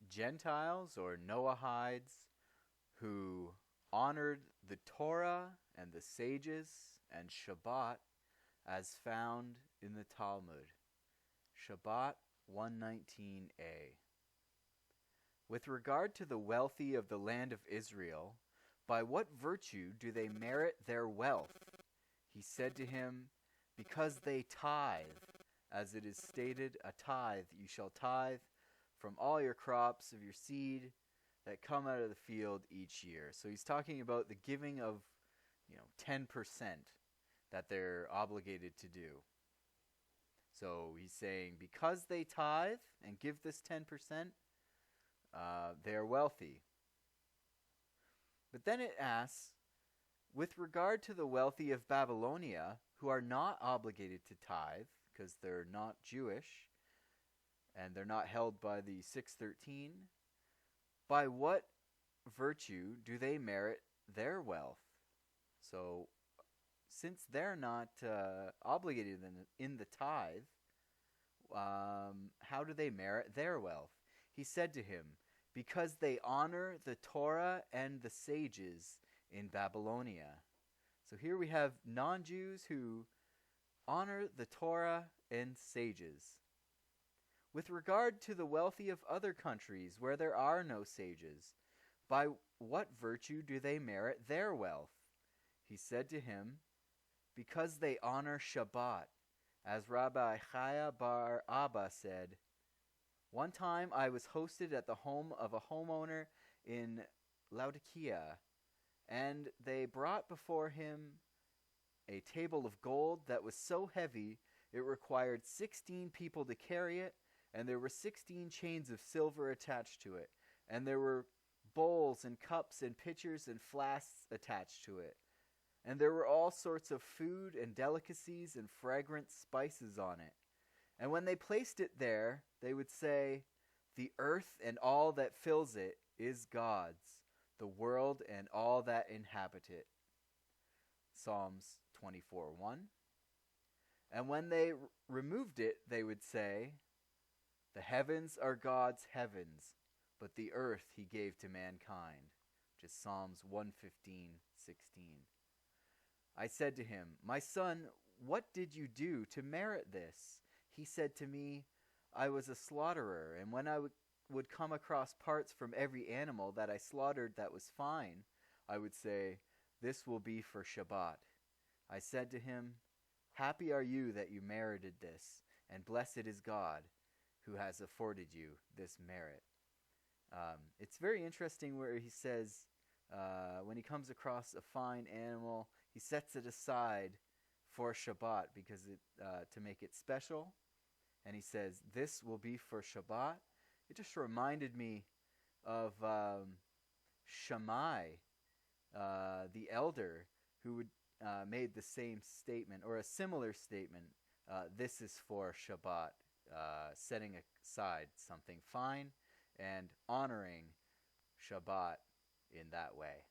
Gentiles or noahides who honored the Torah and the sages and Shabbat as found in the Talmud. Shabbat 119a. With regard to the wealthy of the land of Israel, by what virtue do they merit their wealth? He said to him, because they tithe, as it is stated, a tithe you shall tithe from all your crops of your seed that come out of the field each year. So he's talking about the giving of, 10% that they're obligated to do. So he's saying because they tithe and give this 10%, they are wealthy. But then it asks, with regard to the wealthy of Babylonia, who are not obligated to tithe, because they're not Jewish, and they're not held by the 613, by what virtue do they merit their wealth? So, since they're not obligated in the tithe, how do they merit their wealth? He said to him, because they honor the Torah and the sages in Babylonia. So here we have non-Jews who honor the Torah and sages. With regard to the wealthy of other countries where there are no sages, by what virtue do they merit their wealth? He said to him, because they honor Shabbat. As Rabbi Chaya bar Abba said, one time I was hosted at the home of a homeowner in Laodicea, and they brought before him a table of gold that was so heavy it required 16 people to carry it, and there were 16 chains of silver attached to it, and there were bowls and cups and pitchers and flasks attached to it. And there were all sorts of food and delicacies and fragrant spices on it. And when they placed it there, they would say, the earth and all that fills it is God's, the world and all that inhabit it. Psalms 24:1. And when they removed it, they would say, the heavens are God's heavens, but the earth he gave to mankind, which is Psalms 115:16. I said to him, my son, what did you do to merit this? He said to me, I was a slaughterer, and when I would come across parts from every animal that I slaughtered that was fine, I would say, this will be for Shabbat. I said to him, happy are you that you merited this, and blessed is God who has afforded you this merit. It's very interesting where he says, when he comes across a fine animal, he sets it aside for Shabbat because to make it special. And he says, this will be for Shabbat. It just reminded me of Shammai, the elder, who would made the same statement, or a similar statement, this is for Shabbat, setting aside something fine and honoring Shabbat in that way.